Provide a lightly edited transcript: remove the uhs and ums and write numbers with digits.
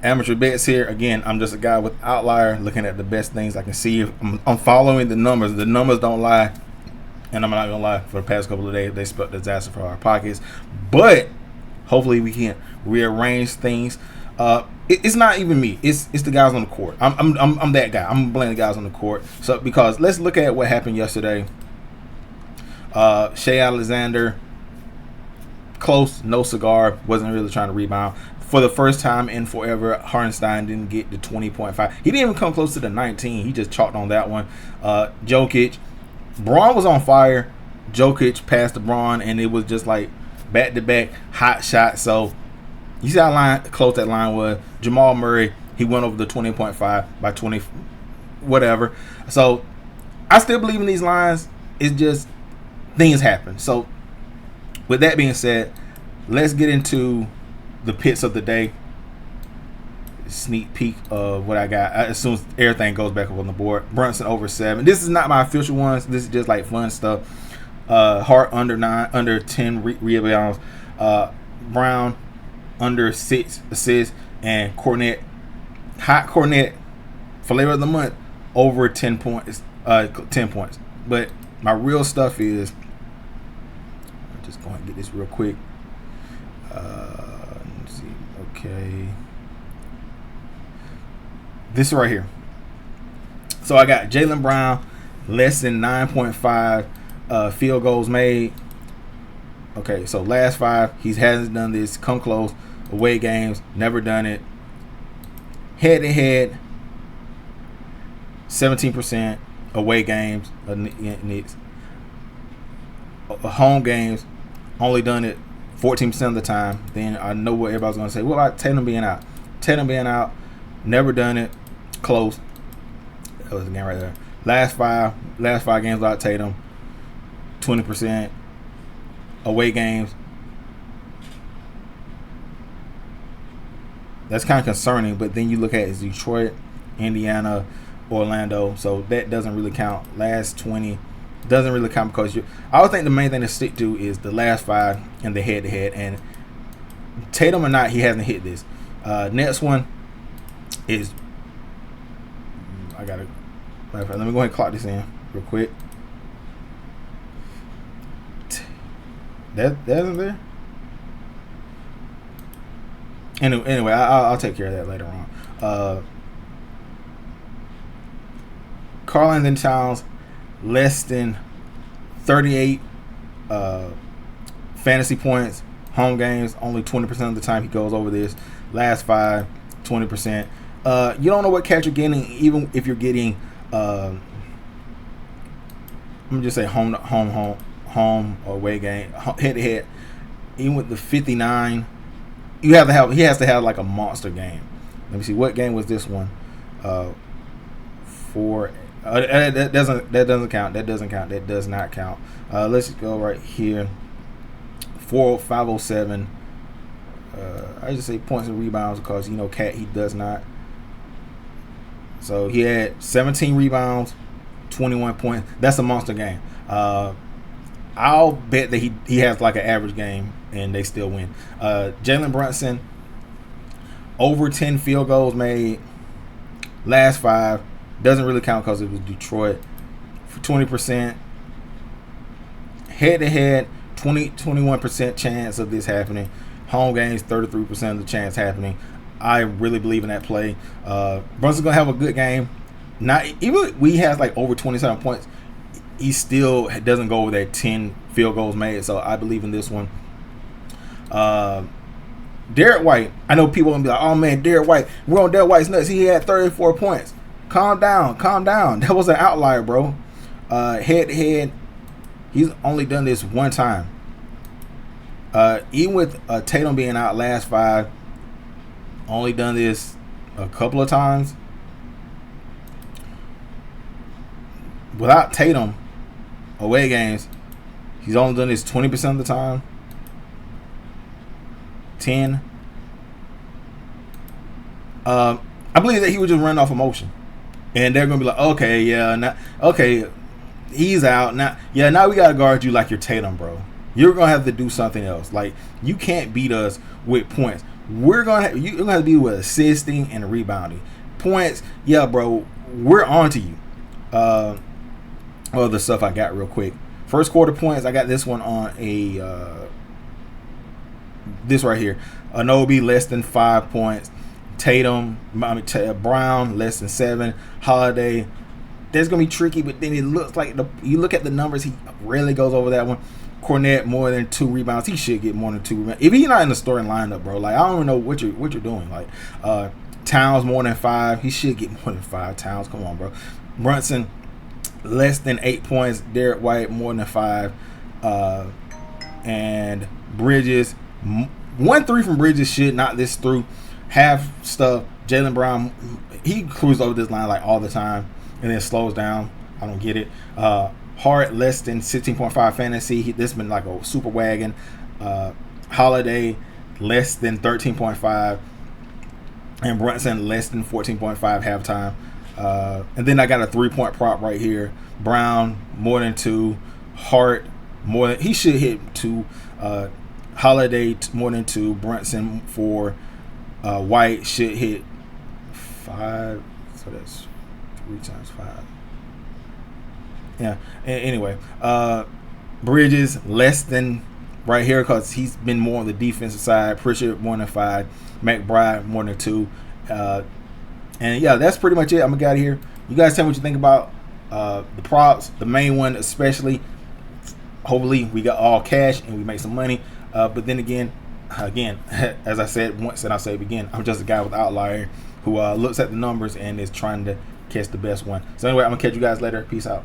amateur bets here. Again, I'm just a guy with outlier looking at the best things I can see. I'm following the numbers. The numbers don't lie. And I'm not going to lie, for the past couple of days, they spelled disaster for our pockets. But hopefully we can rearrange things. It's not even me. It's the guys on the court. I'm that guy. I'm blaming the guys on the court. So because let's look at what happened yesterday. Shea Alexander, close, no cigar, wasn't really trying to rebound. For the first time in forever, Hartenstein didn't get the 20.5. He didn't even come close to the 19. He just chalked on that one. Jokic, Braun was on fire. Jokic passed to Braun, and it was just like back-to-back hot shots. So you see how close that line was. Jamal Murray, he went over the 20.5 by 20, whatever. So I still believe in these lines. It's just things happen. So with that being said, let's get into the picks of the day. Sneak peek of what I got as soon as everything goes back up on the board. Brunson over 7. This is not my official ones. This is just like fun stuff. Hart under 10 rebounds. Brown under 6 assists, and Cornette, hot Cornette, flavor of the month, over 10 points. 10 points. But my real stuff is, I'm just going to get this real quick. Let's see. Okay. This right here. So I got Jaylen Brown, less than 9.5 field goals made. Okay, so last 5, he hasn't done this. Come close. Away games, never done it. Head-to-head, 17%. Away games, Knicks. Home games, only done it 14% of the time. Then I know what everybody's going to say. What about Tatum being out? Tatum being out, never done it. Close. That was the game right there. Last five games without Tatum, 20%. Away games, that's kind of concerning. But then you look at Detroit, Indiana, Orlando, so that doesn't really count. Last 20 doesn't really count because I would think the main thing to stick to is the last 5 and the head-to-head. And Tatum or not, he hasn't hit this. Next one is, let me go ahead and clock this in real quick. That isn't there. Anyway, I'll take care of that later on. Karl-Anthony Towns, less than 38 fantasy points. Home games, only 20% of the time he goes over this. Last 5, 20%. You don't know what catch you're getting, even if you're getting, let me just say home or away game, head to head. Even with the 59, he has to have like a monster game. Let me see, what game was this one? That doesn't count. That does not count. Let's go right here. 507. I just say points and rebounds because Cat, he does not. So he had 17 rebounds, 21 points. That's a monster game. I'll bet that he has like an average game and they still win. Jalen Brunson, over 10 field goals made. Last 5, doesn't really count because it was Detroit. For 20%. Head-to-head, 21% chance of this happening. Home games, 33% of the chance happening. I really believe in that play. Brunson's gonna have a good game. Not even he has like over 27 points. He still doesn't go over that 10 field goals made. So I believe in this one. Derek White. I know people gonna be like, "Oh man, Derek White. We're on Derek White's nuts. He had 34 points." Calm down. That was an outlier, bro. Head to head, he's only done this one time. Even with Tatum being out last 5, only done this a couple of times. Without Tatum, away games, he's only done this 20% of the time. 10. I believe that he would just run off emotion. And they're going to be like, okay, he's out. Now we got to guard you like you're Tatum, bro. You're going to have to do something else. Like, you can't beat us with points. You're gonna have to be with assisting and rebounding. Points, yeah, bro. We're on to you. Other stuff I got real quick. First quarter points, I got this one on this right here. Anobi less than 5 points. Tatum, Brown less than 7. Holiday, that's gonna be tricky, but then it looks like you look at the numbers, he rarely goes over that one. Cornette more than 2 rebounds. He should get more than 2 rebounds. If he's not in the starting lineup, bro, like I don't even know what you're doing. Like Towns more than 5. He should get more than 5. Towns, come on, bro. Brunson less than 8 points. Derek White more than 5. And Bridges, 1-3 from Bridges should knock this through. Half stuff. Jaylen Brown, he cruises over this line like all the time and then slows down. I don't get it. Hart less than 16.5 fantasy. This has been like a super wagon. Holiday less than 13.5. And Brunson less than 14.5 halftime. And then I got a 3-point prop right here. Brown more than 2. Hart more than, he should hit 2. Holiday more than 2. Brunson 4. White should hit 5. So that's 3 times 5. Yeah. Anyway, Bridges less than right here because he's been more on the defensive side. Pritchard more than 5. McBride more than 2. And yeah, that's pretty much it. I'm gonna get out of here. You guys tell me what you think about the props, the main one especially. Hopefully we got all cash and we make some money. But then again, as I said once and I'll say it again, I'm just a guy with outlier who looks at the numbers and is trying to catch the best one. So anyway, I'm gonna catch you guys later. Peace out.